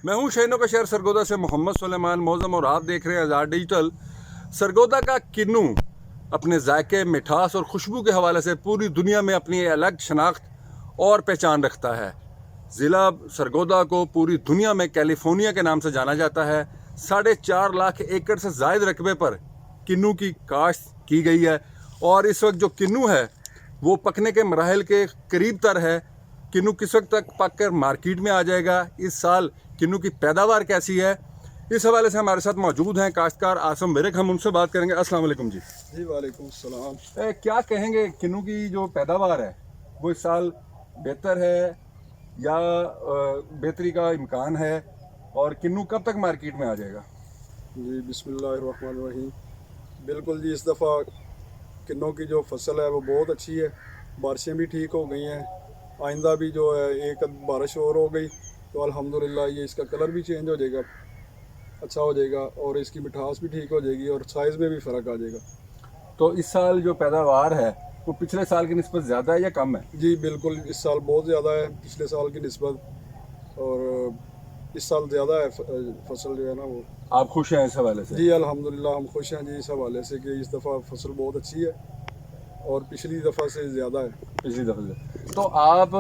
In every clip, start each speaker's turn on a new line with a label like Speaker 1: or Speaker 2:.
Speaker 1: मैं हूं शहरों का शहर सरगोदा से मोहम्मद सुलेमान मौज़म और आप देख रहे हैं आज़ाद डिजिटल। सरगोदा का किन्नू अपने जायके, मिठास और खुशबू के हवाले से पूरी दुनिया में अपनी अलग शनाख्त और पहचान रखता है। ज़िला सरगोदा को पूरी दुनिया में कैलिफोर्निया के नाम से जाना जाता है। 4.5 लाख एकड़ से ज़ायद रकबे पर किन्नू की काश्त की गई है और इस वक्त जो किन्नू है वो पकने के मराहल के करीब तर है। किन्नू किस वक्त तक पक कर मार्केट में आ जाएगा, इस साल किन्नू की पैदावार कैसी है, इस हवाले से हमारे साथ मौजूद हैं काश्तकार आसम विरक। हम उनसे बात करेंगे। अस्सलाम वालेकुम जी।
Speaker 2: जी वालेकुम सलाम।
Speaker 1: क्या कहेंगे, किन्नू की जो पैदावार है वो इस साल बेहतर है या बेहतरी का इम्कान है, और किन्नू कब तक मार्केट में आ जाएगा?
Speaker 2: जी बिस्मिल्लाहिर्रहमानिर्रहीम। बिल्कुल जी, इस दफ़ा किन्नों की जो फसल है वो बहुत अच्छी है। बारिशें भी ठीक हो गई हैं। आइंदा भी जो है एक बारिश और हो गई तो अल्हम्दुलिल्लाह ये इसका कलर भी चेंज हो जाएगा, अच्छा हो जाएगा, और इसकी मिठास भी ठीक हो जाएगी और साइज़ में भी फ़र्क आ जाएगा।
Speaker 1: तो इस साल जो पैदावार है वो पिछले साल की निस्बत ज़्यादा है या कम है?
Speaker 2: जी बिल्कुल, इस साल बहुत ज़्यादा है पिछले साल की निस्बत, और इस साल ज़्यादा है फसल जो है ना वो।
Speaker 1: आप खुश हैं इस हवाले से?
Speaker 2: जी अल्हम्दुलिल्लाह हम खुश हैं जी इस हवाले से कि इस दफ़ा फसल बहुत अच्छी है और पिछली दफ़ा से ज़्यादा है।
Speaker 1: पिछली दफे से। तो आप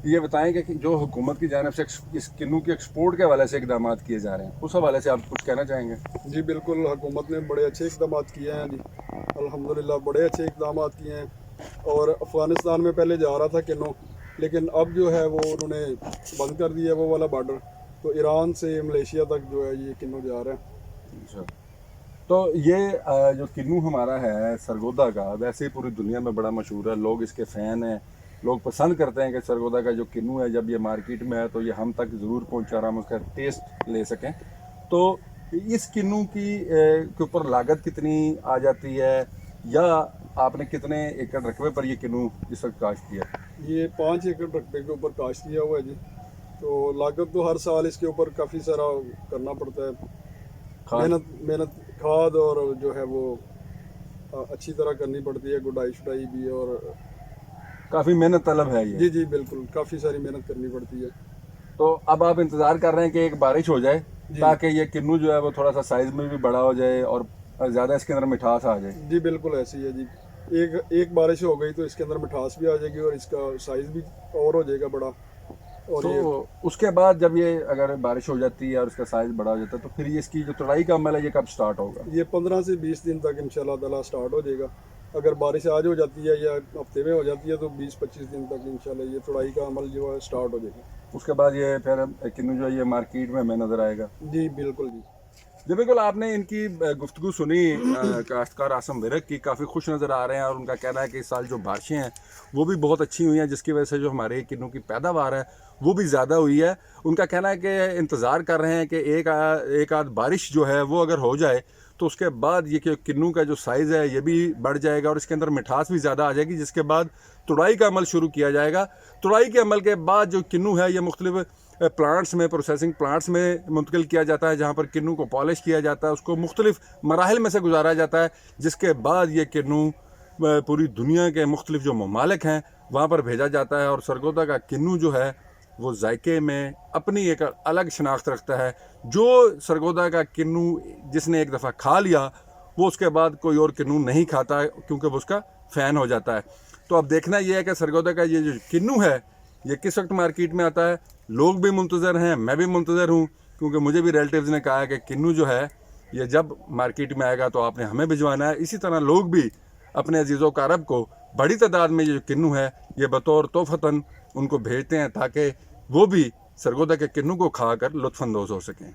Speaker 1: ये बताएं कि जो हुकूमत की जानिब से इस किन्नू के एक्सपोर्ट के हवाले से इकदाम किए जा रहे हैं, उस हवाले से आप कुछ कहना चाहेंगे?
Speaker 2: जी बिल्कुल, हुकूमत ने बड़े अच्छे इकदाम किए हैं जी, अल्हम्दुलिल्लाह बड़े अच्छे इकदाम किए हैं। और अफ़गानिस्तान में पहले जा रहा था किन्नू, लेकिन अब जो है वो उन्होंने बंद कर दिया वो वाला बॉर्डर, तो ईरान से मलेशिया तक जो है ये किन्नू जा रहे हैं।
Speaker 1: अच्छा, तो ये जो किन्नू हमारा है सरगोदा का, वैसे ही पूरी दुनिया में बड़ा मशहूर है, लोग इसके फ़ैन हैं, लोग पसंद करते हैं कि सरगोदा का जो किन्नू है जब ये मार्केट में है तो ये हम तक ज़रूर पहुंचा रहा, हम उसका टेस्ट ले सकें। तो इस किन्नू की के ऊपर लागत कितनी आ जाती है, या आपने कितने एकड़ रकबे पर ये किन्नू इस वक्त काश्त किया?
Speaker 2: ये 5 एकड़ रकबे के ऊपर काश्त किया हुआ है जी। तो लागत तो हर साल इसके ऊपर काफ़ी सारा करना पड़ता है, मेहनत खाद और जो है वो अच्छी तरह करनी पड़ती है, गुडाई शुडाई भी, और
Speaker 1: काफ़ी मेहनत तलब है ये।
Speaker 2: जी जी बिल्कुल, काफ़ी सारी मेहनत करनी पड़ती है।
Speaker 1: तो अब आप इंतज़ार कर रहे हैं कि एक बारिश हो जाए ताकि ये किन्नू जो है वो थोड़ा सा साइज़ में भी बड़ा हो जाए और ज़्यादा इसके अंदर मिठास आ जाए।
Speaker 2: जी बिल्कुल ऐसी है जी। एक बारिश हो गई तो इसके अंदर मिठास भी आ जाएगी और इसका साइज़ भी और हो जाएगा बड़ा। और
Speaker 1: तो
Speaker 2: ये
Speaker 1: उसके बाद जब ये अगर बारिश हो जाती है और उसका साइज़ बड़ा हो जाता है तो फिर ये इसकी जो तुड़ाई का अमल है ये कब स्टार्ट होगा?
Speaker 2: ये 15 से 20 दिन तक इंशाल्लाह ताला स्टार्ट हो जाएगा। अगर बारिश आज हो जाती है या हफ्ते में हो जाती है तो 20-25 दिन तक इंशाल्लाह ये तुड़ाई का अमल जो है स्टार्ट हो जाएगा।
Speaker 1: उसके बाद ये फिर किन्नू जो है ये मार्केट में हमें नज़र आएगा।
Speaker 2: जी बिल्कुल जी।
Speaker 1: जी बिल्कुल, आपने इनकी गुफ्तगू सुनी काश्तकार आसम विरक की, काफ़ी खुश नज़र आ रहे हैं और उनका कहना है कि इस साल जो बारिशें हैं वो भी बहुत अच्छी हुई हैं, जिसकी वजह से जो हमारे किन्नू की पैदावार है वो भी ज़्यादा हुई है। उनका कहना है कि इंतज़ार कर रहे हैं कि एक आध बारिश जो है वो अगर हो जाए तो उसके बाद ये कि किन्नू का जो साइज़ है ये भी बढ़ जाएगा और इसके अंदर मिठास भी ज़्यादा आ जाएगी, जिसके बाद तुड़ाई का अमल शुरू किया जाएगा। तुड़ाई के अमल के बाद जो किन्नू है ये मुख्तलिफ प्लांट्स में, प्रोसेसिंग प्लांट्स में मुंतकिल किया जाता है, जहाँ पर किन्नू को पॉलिश किया जाता है, उसको मुख्तलिफ मराहल में से गुजारा जाता है, जिसके बाद ये किन्नू पूरी दुनिया के मुख्तलिफ जो ममालिक हैं वहाँ पर भेजा जाता है। और सरगोदा का किन्नू जो है वो जायके में अपनी एक अलग शनाख्त रखता है। जो सरगोदा का किन्नू जिसने एक दफ़ा खा लिया वो उसके बाद कोई और किन्नू नहीं खाता क्योंकि वो उसका फ़ैन हो जाता है। तो अब देखना यह है कि सरगोदा का ये जो किन्नू है ये किस वक्त मार्केट में आता है। लोग भी मुंतज़र हैं, मैं भी मुंतज़र हूँ, क्योंकि मुझे भी रिलेटिव्स ने कहा है कि किन्नू जो है ये जब मार्केट में आएगा तो आपने हमें भिजवाना है। इसी तरह लोग भी अपने अजीज़ों कारब को बड़ी तादाद में ये जो किन्नू है ये बतौर तोहफ़तन उनको भेजते हैं ताकि वो भी सरगोदा के किन्नू को खाकर लुत्फ़अंदोज़ हो सकें।